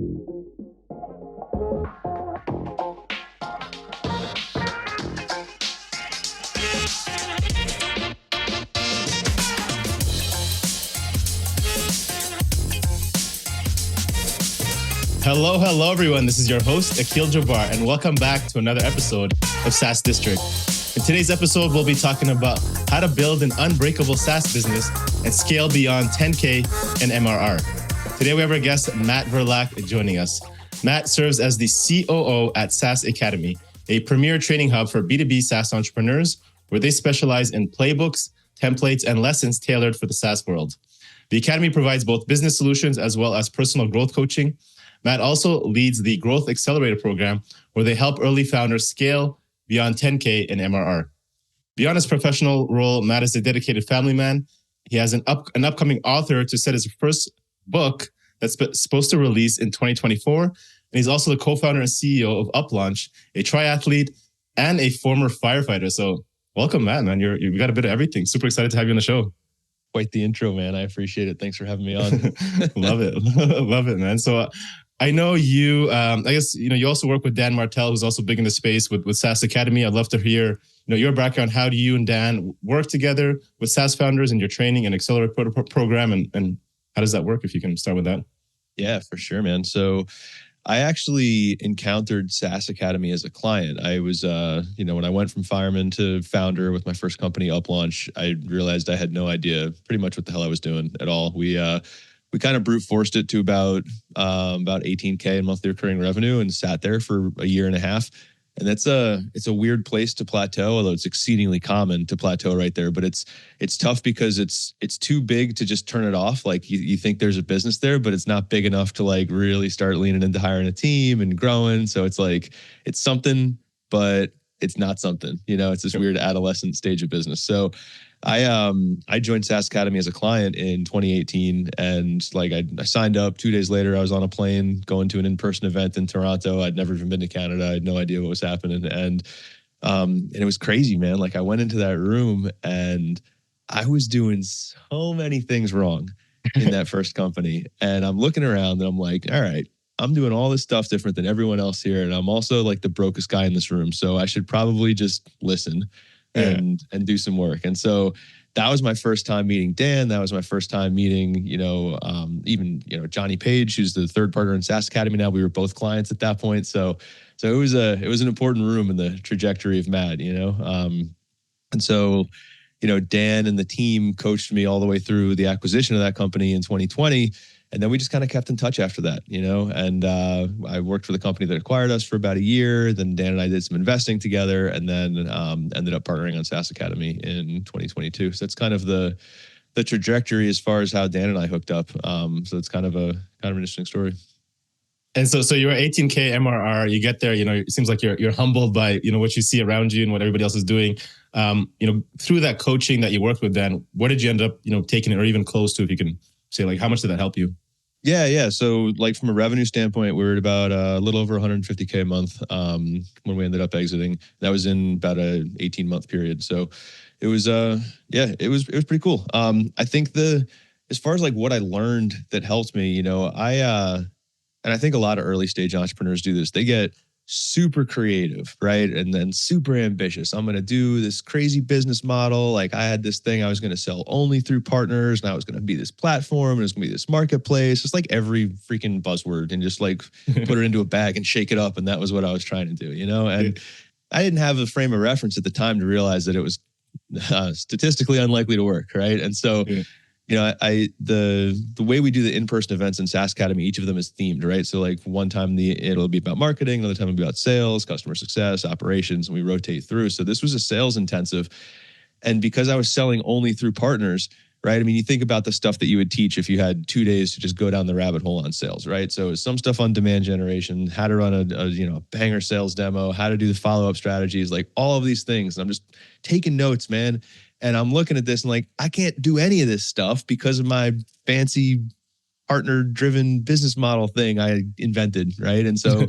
Hello, everyone. This is your host, Akil Jabbar, and welcome back to another episode of SaaS District. In today's episode, we'll be talking about how to build an unbreakable SaaS business and scale beyond 10K in MRR. Today, we have our guest, Matt Verlaque, joining us. Matt serves as the COO at SaaS Academy, a premier training hub for B2B SaaS entrepreneurs, where they specialize in playbooks, templates, and lessons tailored for the SaaS world. The Academy provides both business solutions as well as personal growth coaching. Matt also leads the Growth Accelerator program, where they help early founders scale beyond 10K in MRR. Beyond his professional role, Matt is a dedicated family man. He has an upcoming author to set his first book that's supposed to release in 2024. And he's also the co-founder and CEO of UpLaunch, a triathlete and a former firefighter. So welcome, Matt, man. You've got a bit of everything. Super excited to have you on the show. Quite the intro, man. I appreciate it. Thanks for having me on. Love it. Love it, man. So I know you, I guess, you also work with Dan Martell, who's also big in the space with SaaS Academy. I'd love to hear, your background. How do you and Dan work together with SaaS founders in your training and accelerator program? And how does that work, if you can start with that? Yeah, for sure, man. So I actually encountered SaaS Academy as a client. I was, when I went from fireman to founder with my first company, UpLaunch, I realized I had no idea pretty much what the hell I was doing at all. We kind of brute forced it to about 18K in monthly recurring revenue and sat there for a year and a half. And it's a weird place to plateau, although it's exceedingly common to plateau right there. But it's tough because it's too big to just turn it off. Like you think there's a business there, but it's not big enough to like really start leaning into hiring a team and growing. So it's like it's something, but it's not something. It's this weird adolescent stage of business. So I joined SaaS Academy as a client in 2018, and I signed up. 2 days later, I was on a plane going to an in-person event in Toronto. I'd never even been to Canada. I had no idea what was happening, and it was crazy, man. Like I went into that room and I was doing so many things wrong in that first company, and I'm looking around and I'm like, all right, I'm doing all this stuff different than everyone else here, and I'm also like the brokest guy in this room, so I should probably just listen. And do some work. And so that was my first time meeting Dan. That was my first time meeting, even Johnny Page, who's the third partner in SaaS Academy now. We were both clients at that point. So it was an important room in the trajectory of Matt, And so, Dan and the team coached me all the way through the acquisition of that company in 2020. And then we just kind of kept in touch after that, and I worked for the company that acquired us for about a year. Then Dan and I did some investing together, and then ended up partnering on SaaS Academy in 2022. So it's kind of the trajectory as far as how Dan and I hooked up. So it's kind of an interesting story. And so you're 18K MRR, you get there, it seems like you're humbled by, what you see around you and what everybody else is doing. Through that coaching that you worked with Dan, what did you end up, taking it, or even close to, if you can say, like, how much did that help you? Yeah. So like from a revenue standpoint, we were at about a little over 150K a month when we ended up exiting. That was in about a 18-month period. So it was, it was pretty cool. I think as far as like what I learned that helped me, and I think a lot of early stage entrepreneurs do this. They get super creative, right? And then super ambitious. I'm going to do this crazy business model. Like I had this thing I was going to sell only through partners, and I was going to be this platform, and it was going to be this marketplace. It's like every freaking buzzword, and just like put it into a bag and shake it up. And that was what I was trying to do, And I didn't have a frame of reference at the time to realize that it was statistically unlikely to work, right? And so the way we do the in-person events in SaaS Academy, each of them is themed, right? So like one time it'll be about marketing, another time it'll be about sales, customer success, operations, and we rotate through. So this was a sales intensive. And because I was selling only through partners, right? I mean, you think about the stuff that you would teach if you had 2 days to just go down the rabbit hole on sales, right? So some stuff on demand generation, how to run a banger sales demo, how to do the follow-up strategies, like all of these things. And I'm just taking notes, man. And I'm looking at this and like, I can't do any of this stuff because of my fancy partner-driven business model thing I invented, right? And so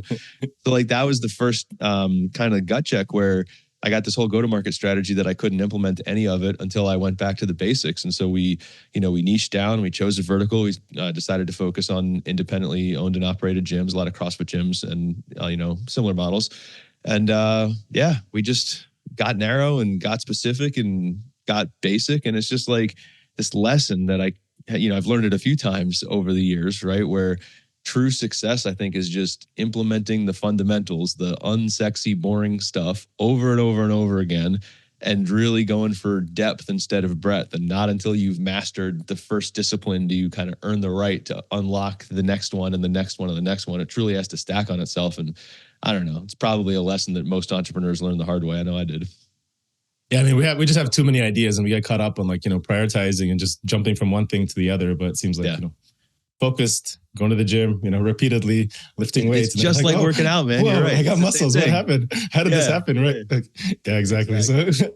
like that was the first kind of gut check where I got this whole go-to-market strategy that I couldn't implement any of it until I went back to the basics. And so we niched down, we chose a vertical. We decided to focus on independently owned and operated gyms, a lot of CrossFit gyms and, similar models. And we just got narrow and got specific and got basic. And it's just like this lesson that I've learned it a few times over the years, right? Where true success, I think, is just implementing the fundamentals, the unsexy, boring stuff over and over and over again, and really going for depth instead of breadth. And not until you've mastered the first discipline do you kind of earn the right to unlock the next one and the next one and the next one. It truly has to stack on itself. And I don't know, it's probably a lesson that most entrepreneurs learn the hard way. I know I did. Yeah, I mean, we just have too many ideas and we get caught up on prioritizing and just jumping from one thing to the other. But it seems like, focused, going to the gym, repeatedly lifting weights. It's just like working out, man. Whoa, you're right. I got muscles. What happened? How did this happen? Right. Yeah, exactly. So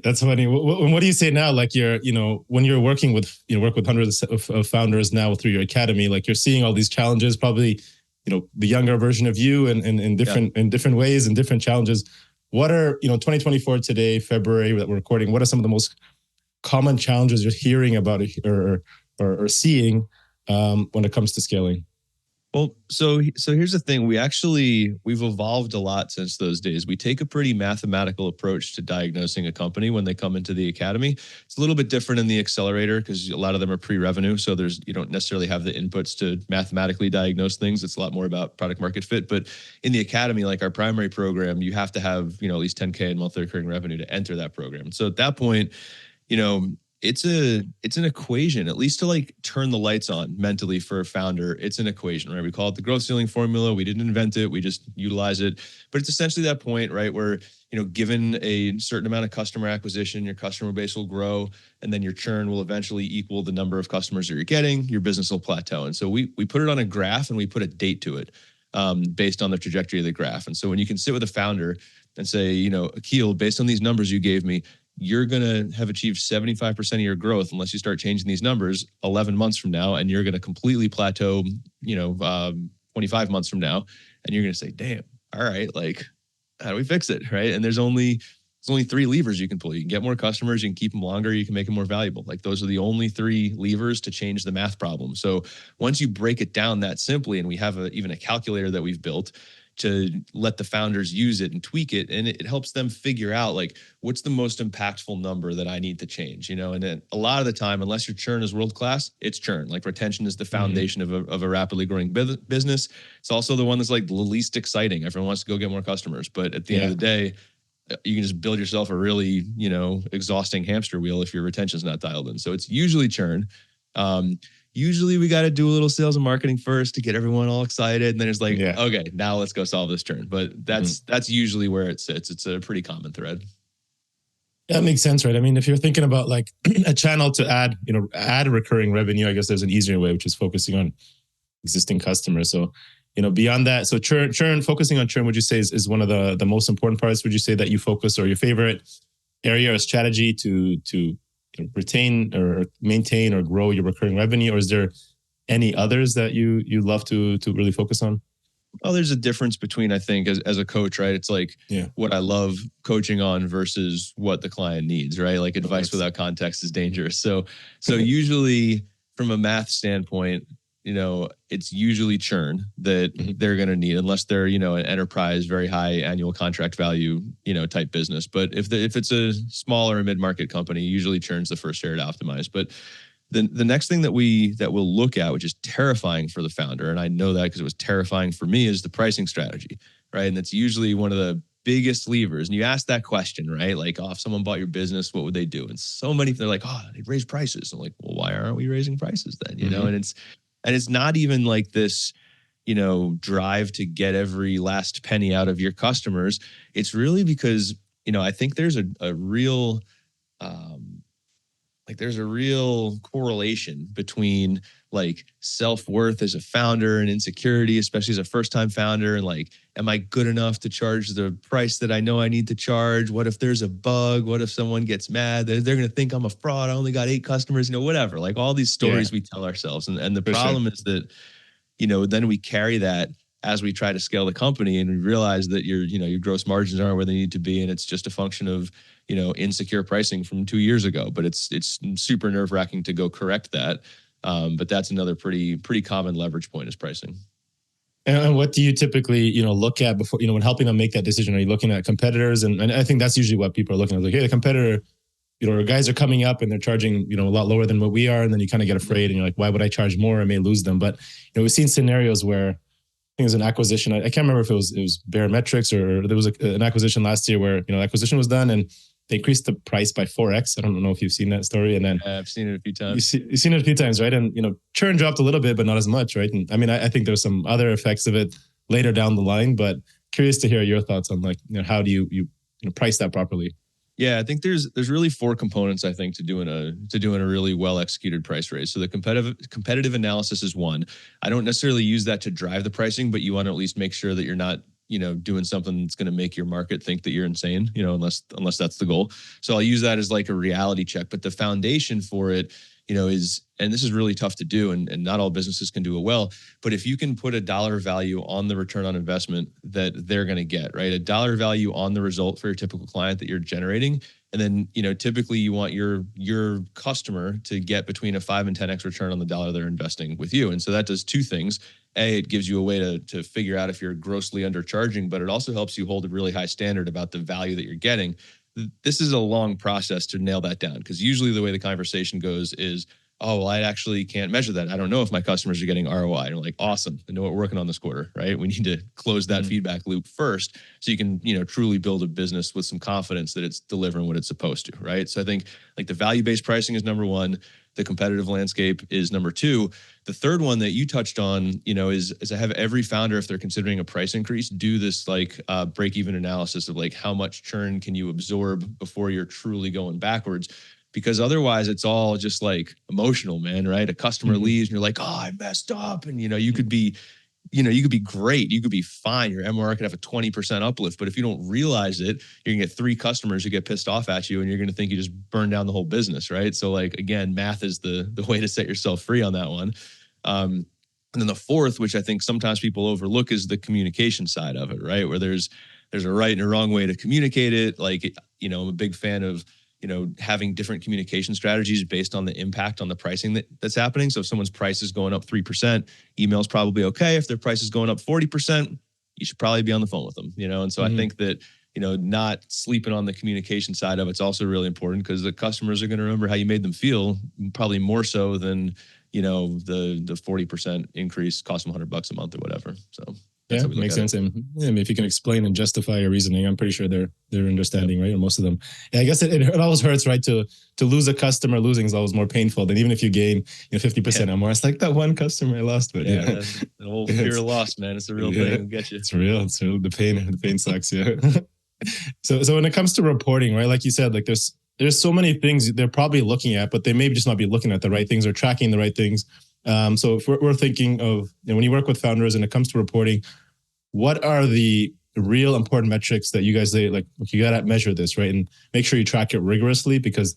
that's funny. What do you say now? Like when you're working with, work with hundreds of founders now through your academy, like you're seeing all these challenges, probably, the younger version of you and in different ways and different challenges. What are, 2024 today, February that we're recording, what are some of the most common challenges you're hearing about or seeing when it comes to scaling? Well, so here's the thing. We've evolved a lot since those days. We take a pretty mathematical approach to diagnosing a company when they come into the academy. It's a little bit different in the accelerator because a lot of them are pre-revenue. So you don't necessarily have the inputs to mathematically diagnose things. It's a lot more about product market fit. But in the academy, like our primary program, you have to have, at least 10K in monthly recurring revenue to enter that program. So at that point, it's an equation, at least to like turn the lights on mentally for a founder. It's an equation, right? We call it the growth ceiling formula. We didn't invent it. We just utilize it. But it's essentially that point, right? Where, given a certain amount of customer acquisition, your customer base will grow, and then your churn will eventually equal the number of customers that you're getting. Your business will plateau. And so we put it on a graph and we put a date to it based on the trajectory of the graph. And so when you can sit with a founder and say, Akil, based on these numbers you gave me, you're going to have achieved 75% of your growth unless you start changing these numbers 11 months from now, and you're going to completely plateau, 25 months from now, and you're going to say, damn, all right, like, how do we fix it, right? And there's only 3 levers you can pull. You can get more customers, you can keep them longer, you can make them more valuable. Like those are the only 3 levers to change the math problem. So once you break it down that simply, and we have even a calculator that we've built to let the founders use it and tweak it. And it helps them figure out like, what's the most impactful number that I need to change, and then a lot of the time, unless your churn is world-class, it's churn. Like retention is the foundation of a rapidly growing business. It's also the one that's like the least exciting. Everyone wants to go get more customers, but at the end of the day, you can just build yourself a really, exhausting hamster wheel if your retention's not dialed in. So it's usually churn. Usually we got to do a little sales and marketing first to get everyone all excited. And then it's like, okay, now let's go solve this churn. But that's usually where it sits. It's a pretty common thread. That makes sense, right? I mean, if you're thinking about like a channel to add recurring revenue, I guess there's an easier way, which is focusing on existing customers. So, beyond that, so focusing on churn, would you say is one of the most important parts? Would you say that you focus, or your favorite area or strategy to retain or maintain or grow your recurring revenue? Or is there any others that you love to really focus on? Well, there's a difference between, I think, as a coach, right? It's like what I love coaching on versus what the client needs, right? Like advice without context is dangerous. So usually from a math standpoint, it's usually churn that they're going to need, unless they're, an enterprise, very high annual contract value, type business. But if it's a smaller or mid-market company, usually churn's the first area to optimize. But the next thing that we'll look at, which is terrifying for the founder, and I know that because it was terrifying for me, is the pricing strategy, right? And that's usually one of the biggest levers. And you ask that question, right? Like, if someone bought your business, what would they do? And so many, they're like, they'd raise prices. I'm like, well, why aren't we raising prices then? And it's not even like this, drive to get every last penny out of your customers. It's really because, I think there's a real correlation between like self-worth as a founder and insecurity, especially as a first-time founder. And like, am I good enough to charge the price that I know I need to charge? What if there's a bug? What if someone gets mad? They're going to think I'm a fraud. I only got 8 customers, whatever. Like all these stories we tell ourselves. And the problem is that, then we carry that as we try to scale the company and we realize that your gross margins aren't where they need to be, and it's just a function of insecure pricing from 2 years ago. But it's super nerve-wracking to go correct that. But that's another pretty common leverage point is pricing. And what do you typically, look at before, when helping them make that decision? Are you looking at competitors? And I think that's usually what people are looking at. Like, hey, the competitor, guys are coming up and they're charging, a lot lower than what we are. And then you kind of get afraid and you're like, why would I charge more? I may lose them. But, we've seen scenarios where I think it was an acquisition. I can't remember if it was Barometrics or there was an acquisition last year where, acquisition was done and they increased the price by 4x. I don't know if you've seen that story. And then I've seen it a few times. You've seen it a few times, right? And, churn dropped a little bit, but not as much, right? And I mean, I think there's some other effects of it later down the line, but curious to hear your thoughts on how do you price that properly? Yeah, I think there's really 4 components, I think, to doing a really well executed price raise. So the competitive analysis is one. I don't necessarily use that to drive the pricing, but you want to at least make sure that you're not doing something that's going to make your market think that you're insane, unless that's the goal. So I'll use that as like a reality check. But the foundation for it, is, and this is really tough to do, and not all businesses can do it well, but if you can put a dollar value on the return on investment that they're going to get, right? A dollar value on the result for your typical client that you're generating. And then, typically you want your customer to get between a 5 and 10x return on the dollar they're investing with you. And so that does 2 things. A, it gives you a way to figure out if you're grossly undercharging, but it also helps you hold a really high standard about the value that you're getting. This is a long process to nail that down, because usually the way the conversation goes is, oh, well, I actually can't measure that. I don't know if my customers are getting ROI. And you're like, awesome. I know what we're working on this quarter, right? We need to close that feedback loop first so you can, truly build a business with some confidence that it's delivering what it's supposed to, right? So I think like the value-based pricing is number 1. The competitive landscape is number 2. The third one that you touched on, is I have every founder, if they're considering a price increase, do this like break-even analysis of like how much churn can you absorb before you're truly going backwards. Because otherwise it's all just like emotional, man, right? A customer leaves and you're like, oh, I messed up. And, you could be great. You could be fine. Your MRR could have a 20% uplift. But if you don't realize it, you're gonna get 3 customers who get pissed off at you and you're gonna think you just burned down the whole business, right? So like, again, math is the way to set yourself free on that one. And then the fourth, which I think sometimes people overlook, is the communication side of it, right? Where there's a right and a wrong way to communicate it. Like, I'm a big fan of having different communication strategies based on the impact on the pricing that's happening. So if someone's price is going up 3%, email's probably okay. If their price is going up 40%, you should probably be on the phone with them, And so I think that, not sleeping on the communication side of it's also really important, because the customers are going to remember how you made them feel, probably more so than, the 40% increase cost them $100 a month or whatever. So yeah, makes sense. And if you can explain and justify your reasoning, I'm pretty sure they're understanding, right? Or most of them. Yeah, I guess it always hurts, right? To lose a customer, losing is always more painful than even if you gain 50% or more. It's like that one customer I lost, but the whole fear of loss, man. It's a real thing. It'll get you. It's real. It's real. The pain sucks. Yeah. So when it comes to reporting, right? Like you said, like there's so many things they're probably looking at, but they may just not be looking at the right things or tracking the right things. So if we're thinking of, when you work with founders and it comes to reporting, what are the real important metrics that you guys say, like, you got to measure this, right? And make sure you track it rigorously, because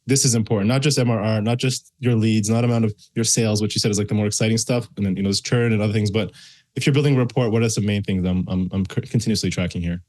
this is important. Not just MRR, not just your leads, not amount of your sales, which you said is like the more exciting stuff. And then, there's churn and other things. But if you're building a report, what are some main things I'm continuously tracking here?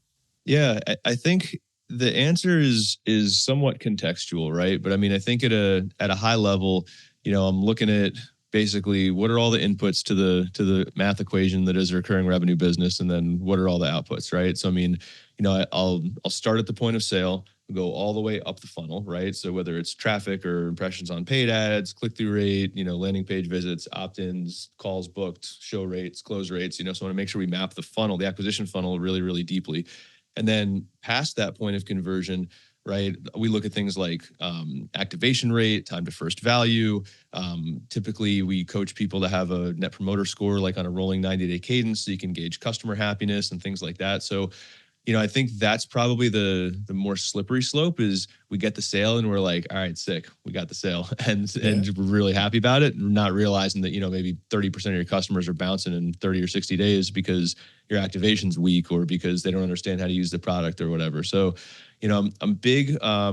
Yeah, I think the answer is somewhat contextual, right? But I mean, I think at a high level, I'm looking at basically what are all the inputs to the math equation that is a recurring revenue business, and then what are all the outputs, right? So I mean, I'll start at the point of sale, go all the way up the funnel, right? So whether it's traffic or impressions on paid ads, click-through rate, landing page visits, opt-ins, calls booked, show rates, close rates, so I want to make sure we map the funnel, the acquisition funnel, really, really deeply. And then past that point of conversion, right, we look at things like activation rate, time to first value. Typically, we coach people to have a net promoter score, like on a rolling 90-day cadence, so you can gauge customer happiness and things like that. So, I think that's probably the more slippery slope, is we get the sale and we're like, all right, sick, we got the sale, and we're really happy about it, and not realizing that maybe 30% of your customers are bouncing in 30 or 60 days because your activation's weak, or because they don't understand how to use the product or whatever. So, I'm big. I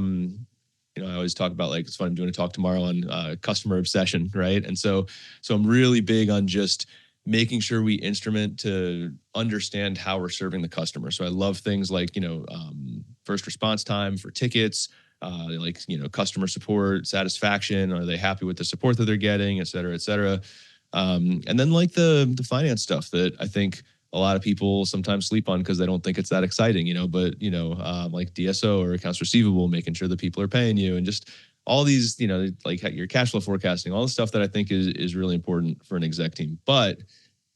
always talk about, like, it's fun, I'm doing a talk tomorrow on customer obsession, right? And so I'm really big on just making sure we instrument to understand how we're serving the customer. So I love things like, first response time for tickets, customer support, satisfaction. Are they happy with the support that they're getting, et cetera, et cetera. And then like the finance stuff that I think a lot of people sometimes sleep on because they don't think it's that exciting, like DSO or accounts receivable, making sure that people are paying you, and just all these, like your cash flow forecasting, all the stuff that I think is really important for an exec team. But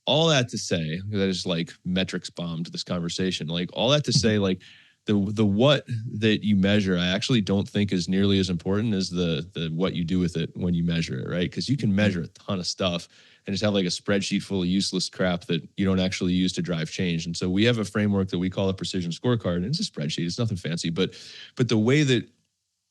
all that to say, because I just like metrics bombed this conversation, like all that to say, like the what that you measure, I actually don't think is nearly as important as the what you do with it when you measure it, right? Because you can measure a ton of stuff and just have like a spreadsheet full of useless crap that you don't actually use to drive change. And so we have a framework that we call a precision scorecard, and it's a spreadsheet. It's nothing fancy, but the way that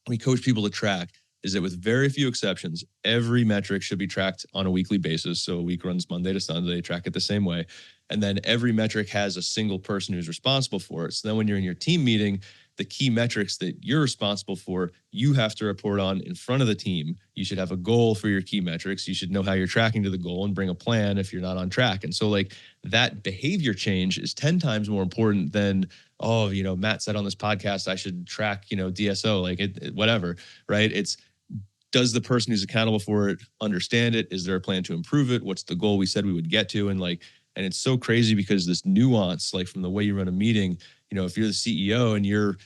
we coach people to track is that with very few exceptions, every metric should be tracked on a weekly basis. So a week runs Monday to Sunday, track it the same way. And then every metric has a single person who's responsible for it. So then when you're in your team meeting, the key metrics that you're responsible for, you have to report on in front of the team. You should have a goal for your key metrics. You should know how you're tracking to the goal and bring a plan if you're not on track. And so like that behavior change is 10 times more important than, Matt said on this podcast, I should track, DSO, like whatever, right? It's, does the person who's accountable for it understand it? Is there a plan to improve it? What's the goal we said we would get to? And it's so crazy because this nuance, like from the way you run a meeting, if you're the CEO and you're,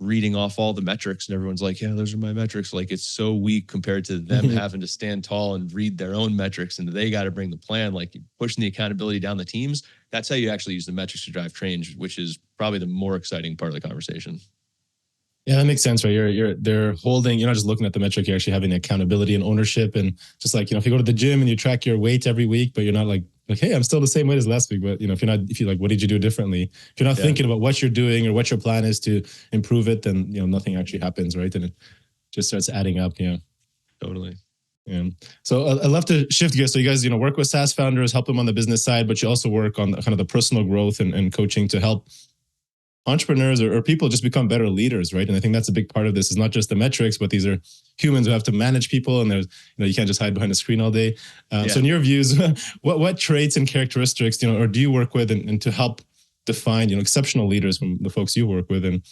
reading off all the metrics and everyone's like, yeah, those are my metrics. Like it's so weak compared to them having to stand tall and read their own metrics, and they got to bring the plan, like pushing the accountability down the teams. That's how you actually use the metrics to drive change, which is probably the more exciting part of the conversation. Yeah, that makes sense, right? They're holding, you're not just looking at the metric, you're actually having the accountability and ownership. And just like, if you go to the gym and you track your weight every week, but you're not like, hey, I'm still the same weight as last week. But if you're like, what did you do differently? If you're not thinking about what you're doing or what your plan is to improve it, then, nothing actually happens, right? And it just starts adding up. Yeah. Totally. Yeah. So I'd love to shift gears. So you guys, work with SaaS founders, help them on the business side, but you also work on kind of the personal growth and coaching to help entrepreneurs or people just become better leaders, right? And I think that's a big part of this. Is not just the metrics, but these are humans who have to manage people, and there's, you can't just hide behind a screen all day. So in your views, what traits and characteristics, or do you work with and to help define, exceptional leaders from the folks you work with? And,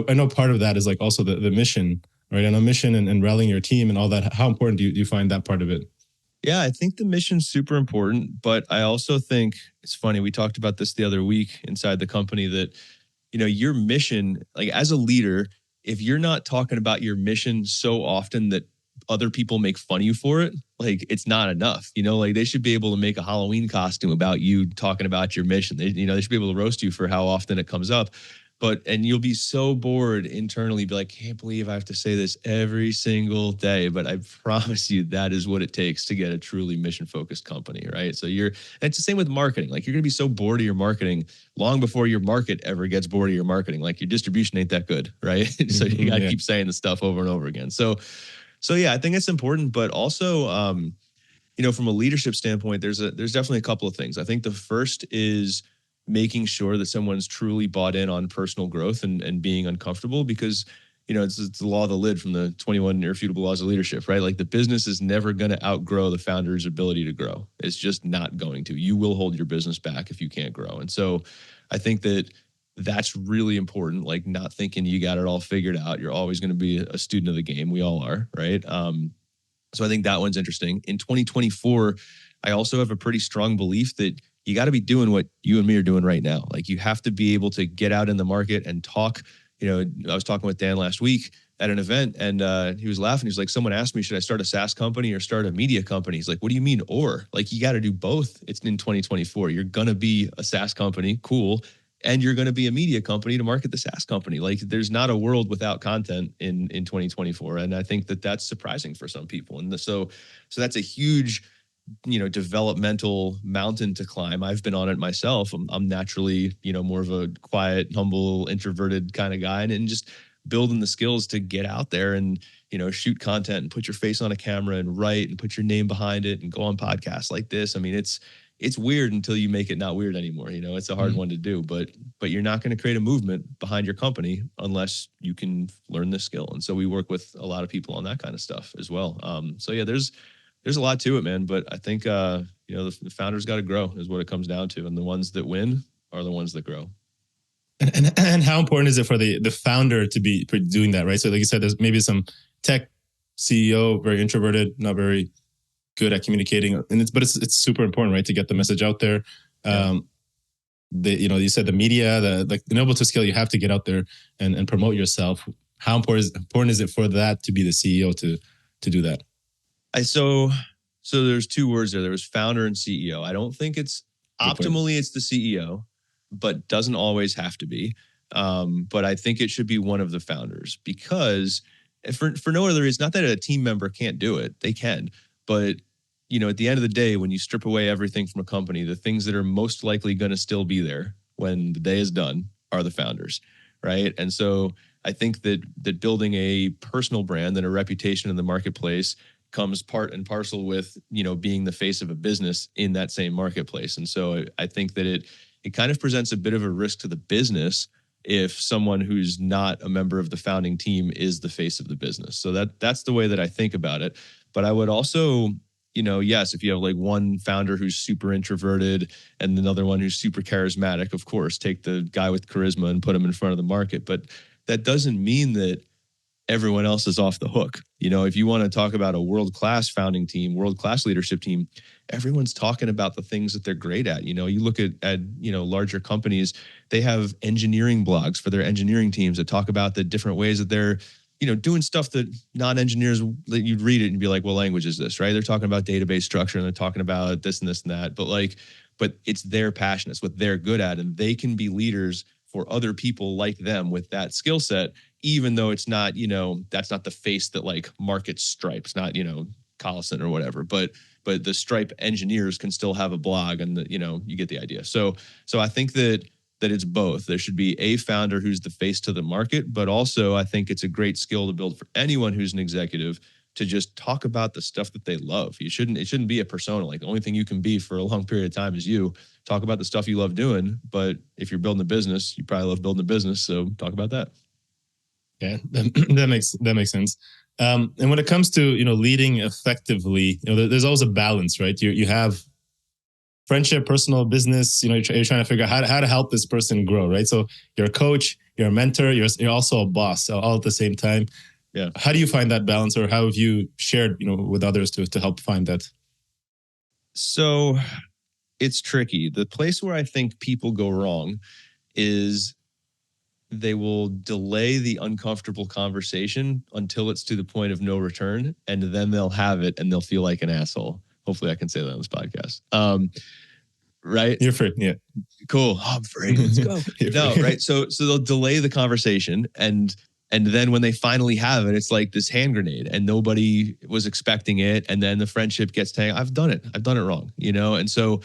I know part of that is like also the mission, right? And a mission and rallying your team and all that. How important do you find that part of it? Yeah, I think the mission's super important, but I also think it's funny. We talked about this the other week inside the company that, your mission, like as a leader, if you're not talking about your mission so often that other people make fun of you for it, like it's not enough. Like they should be able to make a Halloween costume about you talking about your mission. They should be able to roast you for how often it comes up. And you'll be so bored internally, be like, can't believe I have to say this every single day. But I promise you that is what it takes to get a truly mission-focused company, right? So and it's the same with marketing. Like you're going to be so bored of your marketing long before your market ever gets bored of your marketing. Like your distribution ain't that good, right? So you got to keep saying the stuff over and over again. So yeah, I think it's important, but also, from a leadership standpoint, there's definitely a couple of things. I think the first is making sure that someone's truly bought in on personal growth and being uncomfortable, because, it's the law of the lid from the 21 irrefutable laws of leadership, right? Like the business is never going to outgrow the founder's ability to grow. It's just not going to. You will hold your business back if you can't grow. And so I think that that's really important, like not thinking you got it all figured out. You're always going to be a student of the game. We all are, right? So I think that one's interesting. In 2024, I also have a pretty strong belief that you got to be doing what you and me are doing right now. Like you have to be able to get out in the market and talk. I was talking with Dan last week at an event, and he was laughing. He's like, someone asked me, should I start a SaaS company or start a media company? He's like, what do you mean? Or like, you got to do both. It's in 2024. You're going to be a SaaS company. Cool. And you're going to be a media company to market the SaaS company. Like there's not a world without content in 2024. And I think that that's surprising for some people. And so that's a huge, developmental mountain to climb. I've been on it myself. I'm naturally, more of a quiet, humble, introverted kind of guy, and just building the skills to get out there and, shoot content and put your face on a camera and write and put your name behind it and go on podcasts like this. I mean, it's weird until you make it not weird anymore. It's a hard one to do, but you're not going to create a movement behind your company unless you can learn this skill. And so we work with a lot of people on that kind of stuff as well. So yeah, there's there's a lot to it, man. But I think, the founders got to grow is what it comes down to. And the ones that win are the ones that grow. And how important is it for the founder to be doing that, right? So like you said, there's maybe some tech CEO, very introverted, not very good at communicating, but it's super important, right, to get the message out there. Yeah. You said the media, in order to scale, you have to get out there and promote yourself. How important is it for that to be the CEO to do that? So there's two words there. There's founder and CEO. I don't think it's optimally it's the CEO, but doesn't always have to be. But I think it should be one of the founders, because for no other reason, not that a team member can't do it, they can, but at the end of the day, when you strip away everything from a company, the things that are most likely going to still be there when the day is done are the founders, right? And so I think that building a personal brand and a reputation in the marketplace comes part and parcel with, being the face of a business in that same marketplace. And so I think that it kind of presents a bit of a risk to the business if someone who's not a member of the founding team is the face of the business. So that's the way that I think about it. But I would also, yes, if you have like one founder who's super introverted and another one who's super charismatic, of course, take the guy with charisma and put him in front of the market. But that doesn't mean that everyone else is off the hook. If you want to talk about a world-class founding team, world-class leadership team, everyone's talking about the things that they're great at. You look at larger companies, they have engineering blogs for their engineering teams that talk about the different ways that they're doing stuff that non-engineers, that you'd read it and be like, what language is this, right? They're talking about database structure and they're talking about this and this and that. But it's their passion. It's what they're good at. And they can be leaders for other people like them with that skill set, even though it's not, that's not the face that like markets Stripe, not, Collison or whatever. But the Stripe engineers can still have a blog and, you get the idea. So I think that it's both. There should be a founder who's the face to the market, but also I think it's a great skill to build for anyone who's an executive to just talk about the stuff that they love. It shouldn't be a persona. Like the only thing you can be for a long period of time is you. Talk about the stuff you love doing, but if you're building a business, you probably love building a business. So talk about that. Yeah, that makes sense. And when it comes to leading effectively, there's always a balance, right? You have friendship, personal, business. You're trying to figure out how to help this person grow, right? So you're a coach, you're a mentor, you're also a boss, all at the same time. Yeah. How do you find that balance, or how have you shared with others to help find that? So it's tricky. The place where I think people go wrong is they will delay the uncomfortable conversation until it's to the point of no return, and then they'll have it and they'll feel like an asshole. Hopefully I can say that on this podcast. Right? You're free. Yeah. Cool. Oh, I'm free. Let's go. No, right. So they'll delay the conversation, and then when they finally have it, it's like this hand grenade and nobody was expecting it. And then the friendship gets tangled. I've done it wrong, And so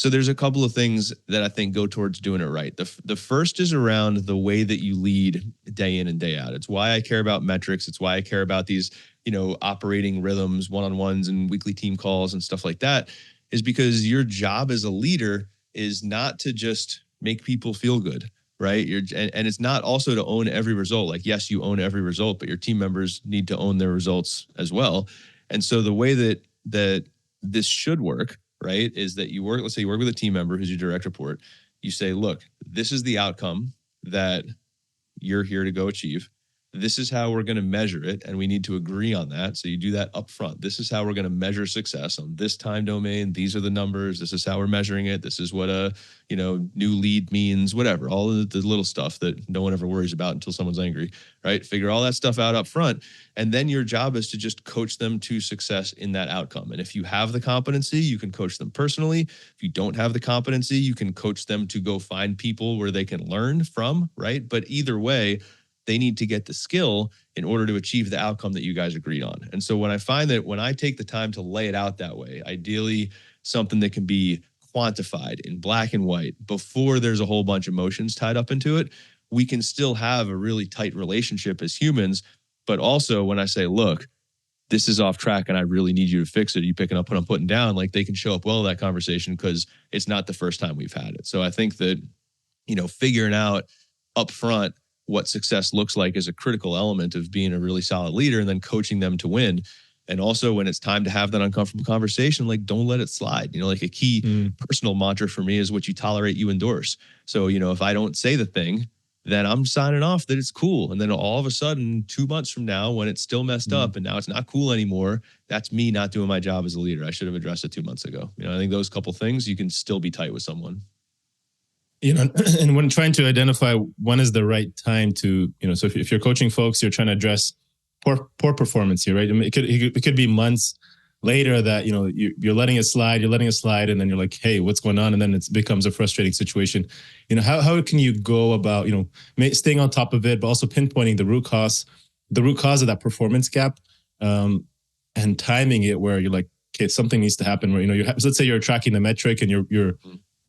there's a couple of things that I think go towards doing it right. The first is around the way that you lead day in and day out. It's why I care about metrics. It's why I care about these, operating rhythms, one-on-ones and weekly team calls and stuff like that, is because your job as a leader is not to just make people feel good, right? And it's not also to own every result. Like, yes, you own every result, but your team members need to own their results as well. And so the way that this should work, right, is that let's say you work with a team member who's your direct report. You say, look, this is the outcome that you're here to go achieve. This is how we're going to measure it, and we need to agree on that. So you do that up front. This is how we're going to measure success on this time domain. These are the numbers. This is how we're measuring it. This is what a new lead means, whatever, all of the little stuff that no one ever worries about until someone's angry, right? Figure all that stuff out up front. And then your job is to just coach them to success in that outcome. And if you have the competency, you can coach them personally. If you don't have the competency, you can coach them to go find people where they can learn from, right? But either way, they need to get the skill in order to achieve the outcome that you guys agreed on. And so when I find that when I take the time to lay it out that way, ideally something that can be quantified in black and white before there's a whole bunch of emotions tied up into it, we can still have a really tight relationship as humans. But also when I say, look, this is off track and I really need you to fix it, you picking up what I'm putting down, like they can show up well in that conversation because it's not the first time we've had it. So I think that, figuring out up front what success looks like is a critical element of being a really solid leader, and then coaching them to win And also when it's time to have that uncomfortable conversation, like don't let it slide. Like a key personal mantra for me is what you tolerate, you endorse. So, if I don't say the thing, then I'm signing off that it's cool. And then all of a sudden, 2 months from now, when it's still messed up and now it's not cool anymore, that's me not doing my job as a leader. I should have addressed it 2 months ago. I think those couple things, you can still be tight with someone. And when trying to identify when is the right time to, so if you're coaching folks, you're trying to address poor performance here, right? I mean, it could be months later that, you're letting it slide, and then you're like, hey, what's going on? And then it becomes a frustrating situation. How can you go about, staying on top of it, but also pinpointing the root cause of that performance gap, and timing it where you're like, okay, something needs to happen where, so let's say you're tracking the metric and you're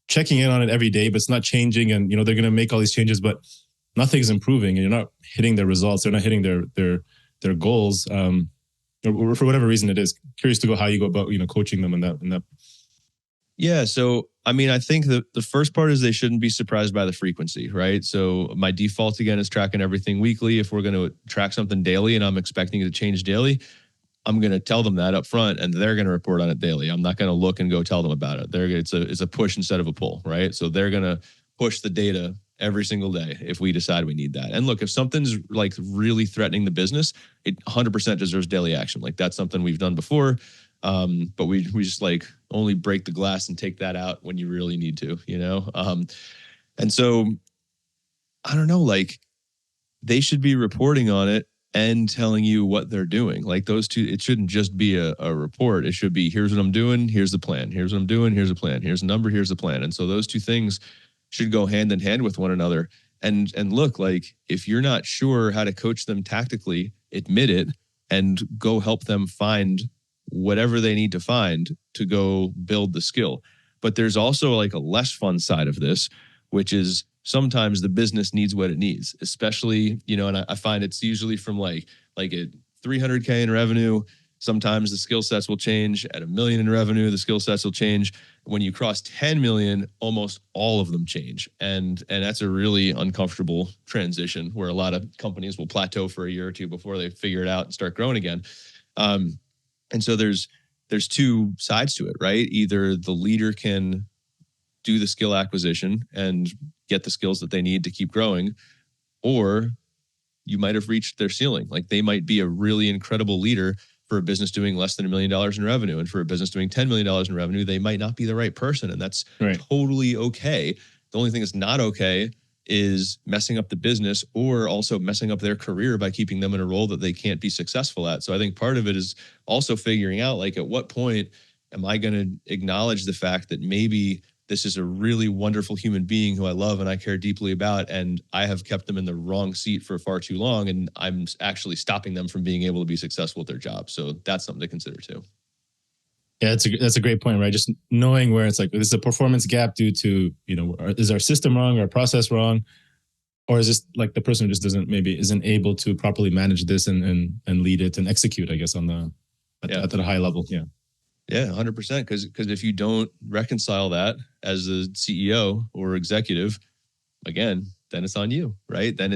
checking in on it every day, but it's not changing. And, they're going to make all these changes, but nothing's improving and you're not hitting their results. They're not hitting their goals. Or for whatever reason it is. Curious to go how you go about, coaching them in that. Yeah. So, I think the first part is they shouldn't be surprised by the frequency, right? So my default again is tracking everything weekly. If we're going to track something daily and I'm expecting it to change daily, I'm going to tell them that up front and they're going to report on it daily. I'm not going to look and go tell them about it. It's a push instead of a pull, right? So they're going to push the data every single day if we decide we need that. And look, if something's like really threatening the business, it 100% deserves daily action. Like that's something we've done before. But we just like only break the glass and take that out when you really need to, And so I don't know, like they should be reporting on it and telling you what they're doing. Like those two, it shouldn't just be a report. It should be, here's what I'm doing, here's the plan. Here's what I'm doing, here's a plan. Here's a number, here's the plan. And so those two things should go hand in hand with one another. And look, like if you're not sure how to coach them tactically, admit it and go help them find whatever they need to find to go build the skill. But there's also like a less fun side of this, which is sometimes the business needs what it needs, especially, and I find it's usually from like at 300K in revenue. Sometimes the skill sets will change. At $1 million in revenue, the skill sets will change. When you cross 10 million, almost all of them change. And that's a really uncomfortable transition where a lot of companies will plateau for a year or two before they figure it out and start growing again. And so there's two sides to it, right? Either the leader can do the skill acquisition and get the skills that they need to keep growing, or you might have reached their ceiling. Like they might be a really incredible leader for a business doing less than $1 million in revenue. And for a business doing $10 million in revenue, they might not be the right person. And that's totally okay. The only thing that's not okay is messing up the business or also messing up their career by keeping them in a role that they can't be successful at. So I think part of it is also figuring out, like, at what point am I going to acknowledge the fact that maybe this is a really wonderful human being who I love and I care deeply about, and I have kept them in the wrong seat for far too long, and I'm actually stopping them from being able to be successful at their job. So that's something to consider too. Yeah, that's a great point, right? Just knowing where it's like, this is a performance gap due to, is our system wrong or our process wrong? Or is this like the person just isn't able to properly manage this and lead it and execute, I guess, at the high level. Yeah. Yeah, 100%. Because if you don't reconcile that as a CEO or executive, again, then it's on you, right? Then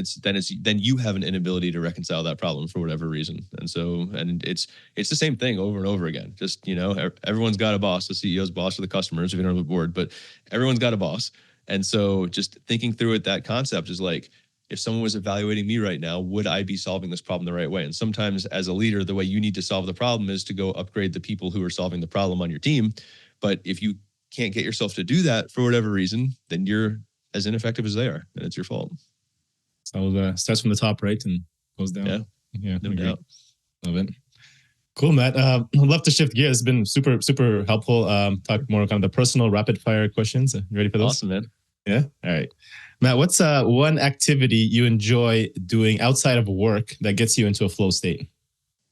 you have an inability to reconcile that problem for whatever reason. And it's the same thing over and over again. Just, everyone's got a boss. The CEO's boss or the customers if you don't have a board, but everyone's got a boss. And so just thinking through it, that concept is like, if someone was evaluating me right now, would I be solving this problem the right way? And sometimes as a leader, the way you need to solve the problem is to go upgrade the people who are solving the problem on your team. But if you can't get yourself to do that for whatever reason, then you're as ineffective as they are, and it's your fault. So starts from the top, right, and goes down. Yeah, no doubt. Love it. Cool, Matt. I'd love to shift gears. It's been super, super helpful. Talk more kind of the personal rapid fire questions. You ready for those? Awesome, man. Yeah. All right. Matt, what's one activity you enjoy doing outside of work that gets you into a flow state?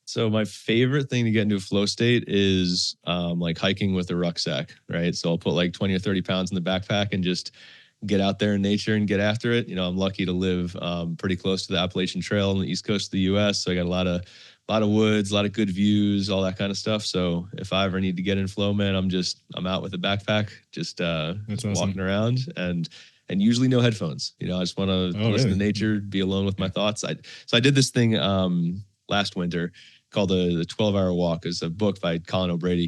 So my favorite thing to get into a flow state is like hiking with a rucksack, right? So I'll put like 20 or 30 pounds in the backpack and just get out there in nature and get after it. I'm lucky to live pretty close to the Appalachian Trail on the East Coast of the US. So I got a lot of woods, a lot of good views, all that kind of stuff. So if I ever need to get in flow, man, I'm out with a backpack, just awesome. Walking around and usually no headphones. I just want to listen to nature, be alone with my thoughts. So I did this thing last winter. called the 12-Hour Walk. It's a book by Colin O'Brady.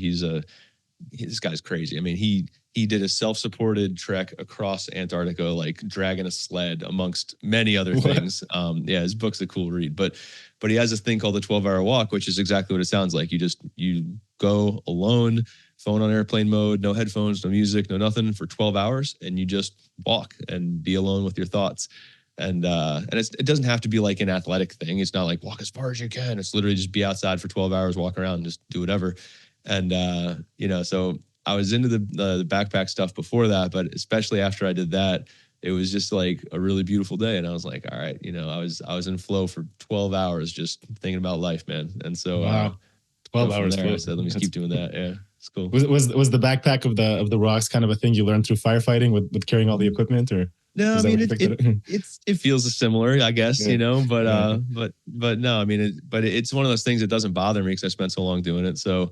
This guy's crazy. I mean, he did a self-supported trek across Antarctica, like dragging a sled amongst many other things. Yeah, his book's a cool read, but he has this thing called the 12-Hour Walk, which is exactly what it sounds like. You go alone, phone on airplane mode, no headphones, no music, no nothing for 12 hours. And you just walk and be alone with your thoughts. And it doesn't have to be like an athletic thing. It's not like walk as far as you can. It's literally just be outside for 12 hours, walk around, and just do whatever. And, so I was into the backpack stuff before that, but especially after I did that, it was just like a really beautiful day. And I was like, all right, I was in flow for 12 hours, just thinking about life, man. And so, wow, 12 hours. There, I said, let me keep doing that. Yeah. It's cool. Was the backpack of the rocks kind of a thing you learned through firefighting with carrying all the equipment, or? No, I mean, it feels similar, I guess, yeah. but no, I mean, it's one of those things that doesn't bother me because I spent so long doing it. So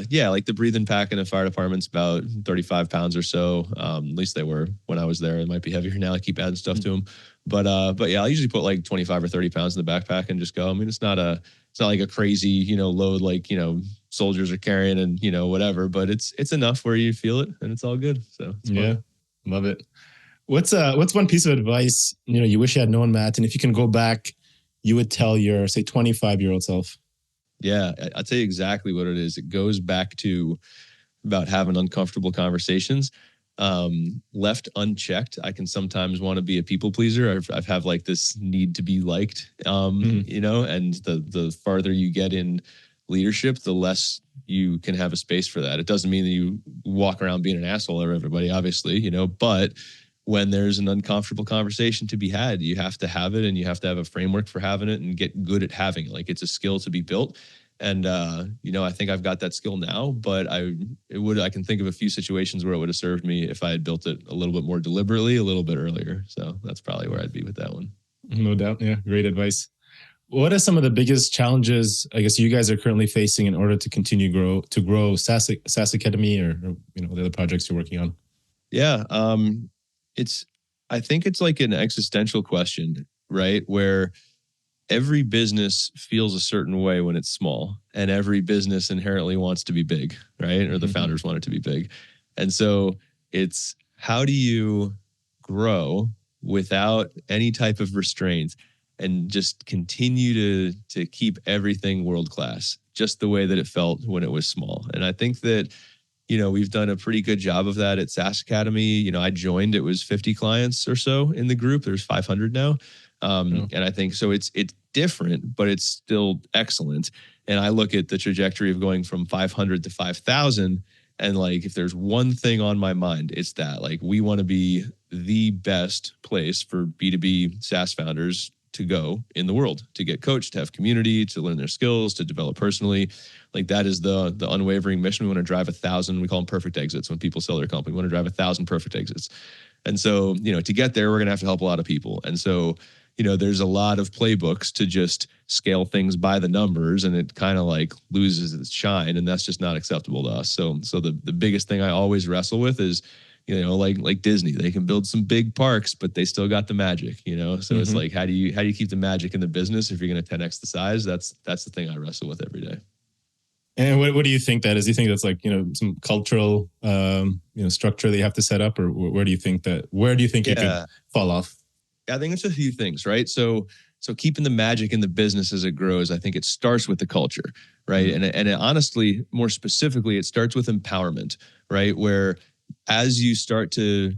yeah, like the breathing pack in the fire department's about 35 pounds or so. At least they were when I was there. It might be heavier now. I keep adding stuff to them, but yeah, I usually put like 25 or 30 pounds in the backpack and just go. I mean, it's not like a crazy, load like, soldiers are carrying and, whatever, but it's enough where you feel it and it's all good. So it's fun. Love it. What's one piece of advice, you wish you had known, Matt, and if you can go back, you would tell your, say, 25-year-old self? Yeah, I'll tell you exactly what it is. It goes back to about having uncomfortable conversations. Left unchecked, I can sometimes want to be a people pleaser. I've have like this need to be liked, and the farther you get in leadership, the less you can have a space for that. It doesn't mean that you walk around being an asshole to everybody, obviously, but when there's an uncomfortable conversation to be had, you have to have it and you have to have a framework for having it and get good at having it. Like it's a skill to be built. And, I think I've got that skill now, but I can think of a few situations where it would have served me if I had built it a little bit more deliberately, a little bit earlier. So that's probably where I'd be with that one. No doubt. Yeah. Great advice. What are some of the biggest challenges, I guess, you guys are currently facing in order to continue to grow SaaS Academy or the other projects you're working on? Yeah. I think it's like an existential question, right? Where every business feels a certain way when it's small, and every business inherently wants to be big, right? Or the founders want it to be big. And so it's, how do you grow without any type of restraint and just continue to keep everything world-class, just the way that it felt when it was small? And I think that, we've done a pretty good job of that at SaaS Academy. I joined, it was 50 clients or so in the group. There's 500 now. And I think so it's different, but it's still excellent. And I look at the trajectory of going from 500 to 5,000. And like, if there's one thing on my mind, it's that like, we want to be the best place for B2B SaaS founders to go in the world, to get coached, to have community, to learn their skills, to develop personally. Like that is the unwavering mission. We want to drive 1,000, we call them perfect exits when people sell their company. We want to drive 1,000 perfect exits. And so, to get there, we're going to have to help a lot of people. And so, there's a lot of playbooks to just scale things by the numbers, and it kind of like loses its shine, and that's just not acceptable to us. So the biggest thing I always wrestle with is, like Disney, they can build some big parks, but they still got the magic, So it's like, how do you keep the magic in the business if you're going to 10x the size? That's the thing I wrestle with every day. And what do you think that is? Do you think that's like, some cultural, structure that you have to set up, or where do you think you could fall off? I think it's a few things, right? So keeping the magic in the business as it grows, I think it starts with the culture, right? And it honestly, more specifically, it starts with empowerment, right? Where as you start to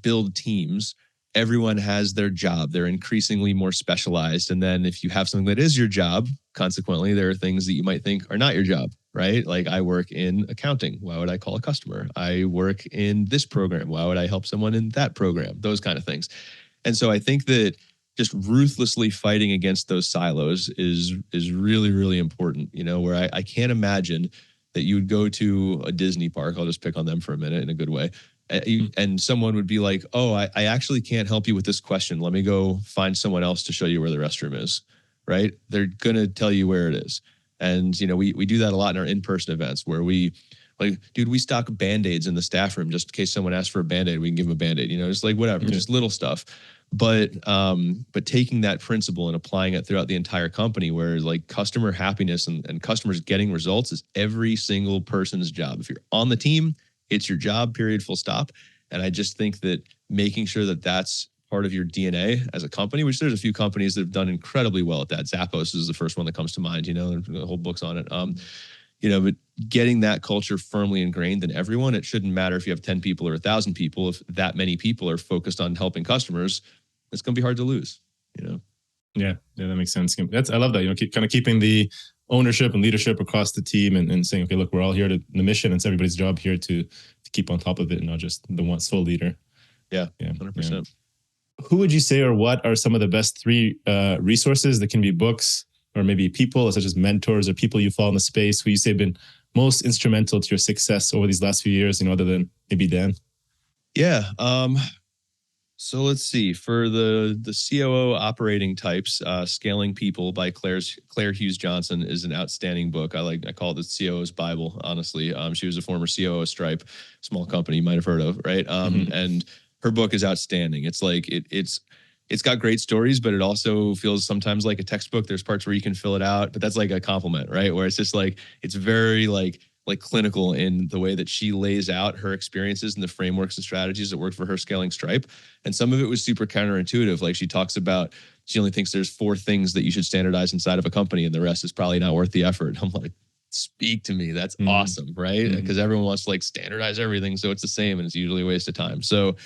build teams, everyone has their job. They're increasingly more specialized. And then if you have something that is your job, consequently, there are things that you might think are not your job, right? Like I work in accounting. Why would I call a customer? I work in this program. Why would I help someone in that program? Those kind of things. And so I think that just ruthlessly fighting against those silos is really, really important, where I can't imagine that you would go to a Disney park. I'll just pick on them for a minute in a good way. And someone would be like, oh, I actually can't help you with this question. Let me go find someone else to show you where the restroom is, right? They're going to tell you where it is. And, we do that a lot in our in-person events where we Like, dude, we stock Band-Aids in the staff room just in case someone asks for a Band-Aid, we can give them a Band-Aid, just like whatever, just little stuff. But taking that principle and applying it throughout the entire company, where like customer happiness and customers getting results is every single person's job. If you're on the team, it's your job, period, full stop. And I just think that making sure that that's part of your DNA as a company, which there's a few companies that have done incredibly well at that. Zappos is the first one that comes to mind, the whole book's on it. But getting that culture firmly ingrained in everyone, it shouldn't matter if you have 10 people or 1,000 people. If that many people are focused on helping customers, it's going to be hard to lose, Yeah, that makes sense. I love that, keeping the ownership and leadership across the team and saying, okay, look, we're all here to the mission. It's everybody's job here to keep on top of it and not just the one sole leader. Yeah, 100%. Yeah. Who would you say, or what are some of the best 3 resources that can be books or maybe people such as mentors or people you follow in the space who you say have been most instrumental to your success over these last few years, other than maybe Dan? Yeah. So let's see. For the COO operating types, Scaling People by Claire Hughes Johnson is an outstanding book. I call it the COO's Bible, honestly. She was a former COO of Stripe, small company you might have heard of, right? And her book is outstanding. It's like it's got great stories, but it also feels sometimes like a textbook. There's parts where you can fill it out, but that's like a compliment, right? Where it's just like it's very like clinical in the way that she lays out her experiences and the frameworks and strategies that worked for her scaling Stripe. And some of it was super counterintuitive. Like she talks about, she only thinks there's 4 things that you should standardize inside of a company and the rest is probably not worth the effort. I'm like, speak to me. That's awesome, right? Because everyone wants to like standardize everything so it's the same and it's usually a waste of time. So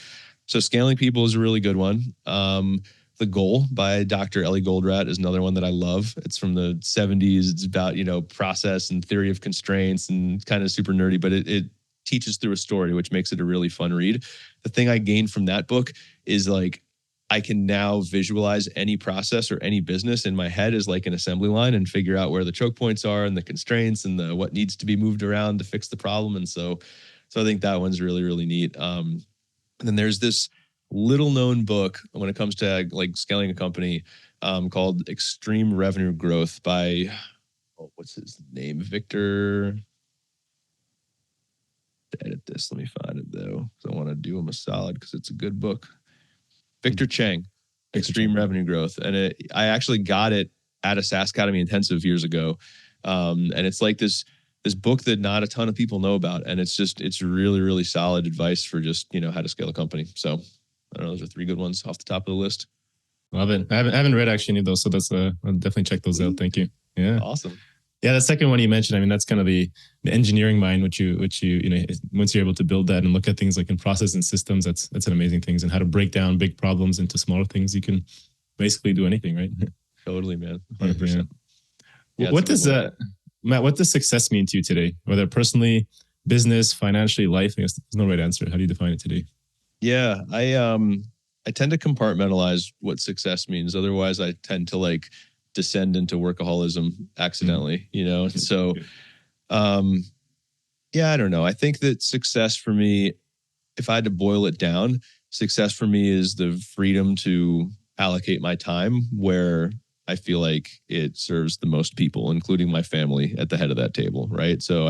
Scaling People is a really good one. The Goal by Dr. Ellie Goldratt is another one that I love. It's from the 70s. It's about, process and theory of constraints and kind of super nerdy, but it teaches through a story, which makes it a really fun read. The thing I gained from that book is like, I can now visualize any process or any business in my head as like an assembly line and figure out where the choke points are and the constraints and what needs to be moved around to fix the problem. And so I think that one's really, really neat. And then there's this little known book when it comes to like scaling a company called Extreme Revenue Growth by, what's his name? Victor. To edit this, let me find it though, because I want to do him a solid because it's a good book. Victor Chang, Extreme Revenue Growth. And I actually got it at a SaaS Academy intensive years ago. And it's like this book that not a ton of people know about. And it's really, really solid advice for just, how to scale a company. So I don't know, those are 3 good ones off the top of the list. Love it. I haven't read actually any of those. So that's, I'll definitely check those out. Thank you. Yeah. Awesome. Yeah. The second one you mentioned, that's kind of the engineering mind, which you, once you're able to build that and look at things like in process and systems, that's an amazing thing. And how to break down big problems into smaller things. You can basically do anything, right? Totally, man. 100%. Yeah, Matt, what does success mean to you today? Whether personally, business, financially, life? I guess there's no right answer. How do you define it today? Yeah, I tend to compartmentalize what success means. Otherwise, I tend to like descend into workaholism accidentally, So, I don't know. I think that success for me, if I had to boil it down, success for me is the freedom to allocate my time where I feel like it serves the most people, including my family at the head of that table. Right. So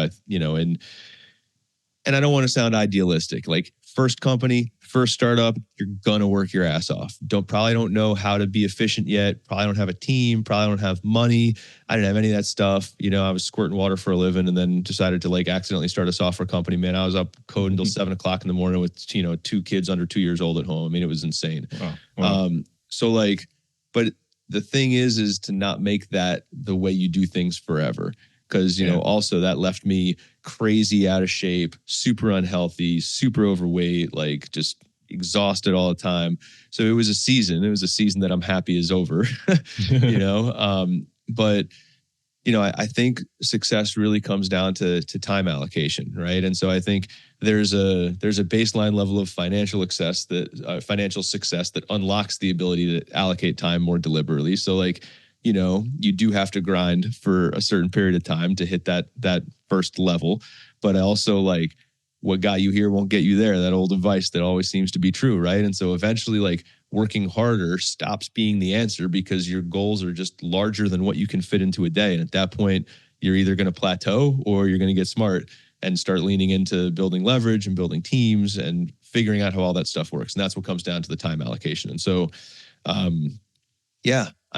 and I don't want to sound idealistic, like first company, first startup, you're going to work your ass off. Probably don't know how to be efficient yet. Probably don't have a team, probably don't have money. I didn't have any of that stuff. I was squirting water for a living and then decided to like accidentally start a software company. Man, I was up coding until 7 o'clock in the morning with, 2 kids under 2 years old at home. I mean, it was insane. Wow. But the thing is to not make that the way you do things forever. Because, also that left me crazy out of shape, super unhealthy, super overweight, like just exhausted all the time. So it was a season. It was a season that I'm happy is over, But, I think success really comes down to time allocation, right? And so I think there's a baseline level of financial success that unlocks the ability to allocate time more deliberately. So like, you do have to grind for a certain period of time to hit that first level. But also like what got you here won't get you there. That old advice that always seems to be true, right? And so eventually like working harder stops being the answer because your goals are just larger than what you can fit into a day. And at that point, you're either going to plateau or you're going to get smart and start leaning into building leverage and building teams and figuring out how all that stuff works. And that's what comes down to the time allocation. And so, I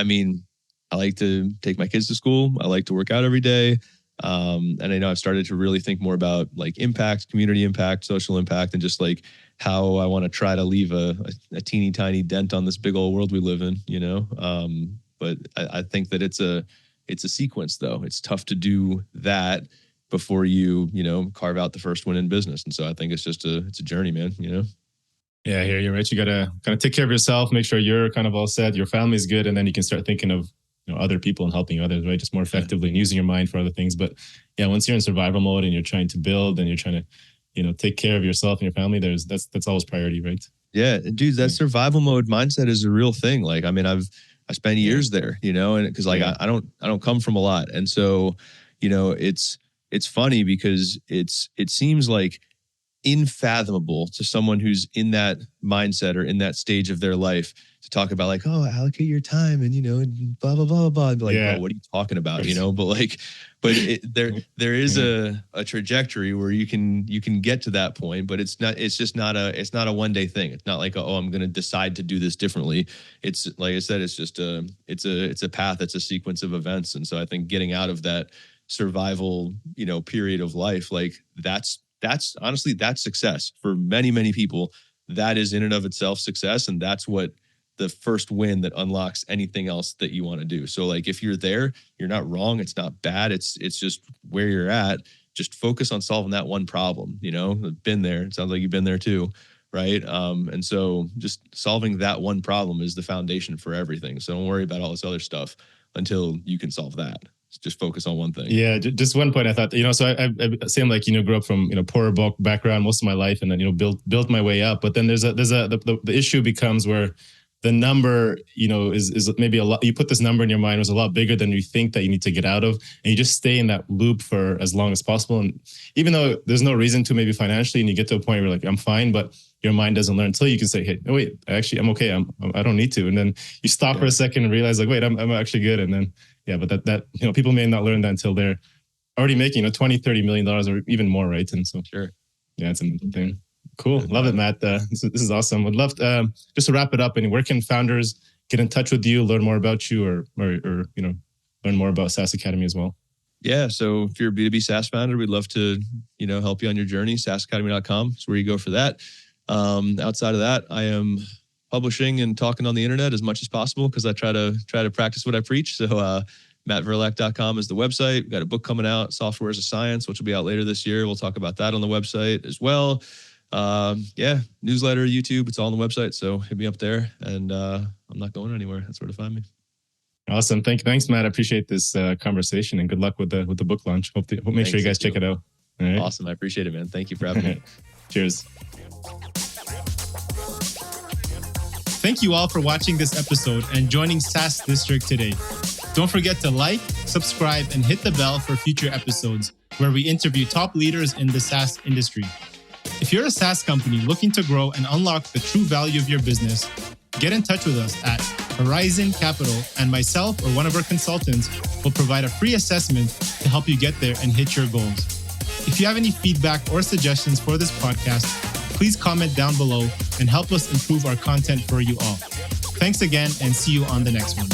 mean, I like to take my kids to school. I like to work out every day. And I know I've started to really think more about like impact, community impact, social impact, and just like how I want to try to leave a teeny tiny dent on this big old world we live in, you know? But I think that it's a sequence though. It's tough to do that before you carve out the first win in business. And so I think it's a journey, man, you know? Yeah, I hear you, right? You got to kind of take care of yourself, make sure you're kind of all set, your family's good, and then you can start thinking of other people and helping others, right? Just more effectively and using your mind for other things. But yeah, once you're in survival mode and you're trying to build and you're trying to, take care of yourself and your family, that's always priority, right? Yeah, dude, that survival mode mindset is a real thing. Like, I mean, I spent years there, and because like I don't come from a lot, and so it's funny because it seems like unfathomable to someone who's in that mindset or in that stage of their life to talk about like, oh, allocate your time and blah blah blah blah. Like, oh, what are you talking about? But there is a trajectory where you can get to that point, but it's not a one day thing. It's not like I'm going to decide to do this differently. It's like I said, it's just it's a path. It's a sequence of events, and so I think getting out of that survival period of life, like that's honestly, that's success for many, many people. That is in and of itself success. And that's what the first win that unlocks anything else that you want to do. So like, if you're there, you're not wrong. It's not bad. It's just where you're at. Just focus on solving that one problem. I've been there. It sounds like you've been there too. Right. And so just solving that one problem is the foundation for everything. So don't worry about all this other stuff until you can solve that. Just focus on one thing. Yeah, just one point I thought, so I seem like, grew up from, poorer background most of my life and then, built my way up. But then the issue becomes where the number, is maybe a lot, you put this number in your mind was a lot bigger than you think that you need to get out of. And you just stay in that loop for as long as possible. And even though there's no reason to, maybe financially, and you get to a point where like, I'm fine, but your mind doesn't learn until you can say, hey, no, wait, actually, I'm okay. I don't need to. And then you stop for a second and realize like, wait, I'm actually good. And then, but that people may not learn that until they're already making $20-30 million or even more, right? And so, sure, yeah, it's a thing. Cool, love it, Matt. This is awesome. Would love to, just to wrap it up. And where can founders get in touch with you, learn more about you, or learn more about SaaS Academy as well? Yeah, so if you're a B2B SaaS founder, we'd love to help you on your journey. SaaSacademy.com is where you go for that. Outside of that, I am publishing and talking on the internet as much as possible because I try to practice what I preach. So mattverlaque.com is the website. We've got a book coming out, Software as a Science, which will be out later this year. We'll talk about that on the website as well. Newsletter, YouTube, it's all on the website. So hit me up there, and I'm not going anywhere. That's where to find me. Awesome. Thanks, Matt. I appreciate this conversation, and good luck with the book launch. Make sure you guys check it out. All right? Awesome. I appreciate it, man. Thank you for having me. Cheers. Thank you all for watching this episode and joining SaaS District today. Don't forget to like, subscribe, and hit the bell for future episodes where we interview top leaders in the SaaS industry. If you're a SaaS company looking to grow and unlock the true value of your business, get in touch with us at Horizon Capital, and myself or one of our consultants will provide a free assessment to help you get there and hit your goals. If you have any feedback or suggestions for this podcast, please comment down below and help us improve our content for you all. Thanks again, and see you on the next one.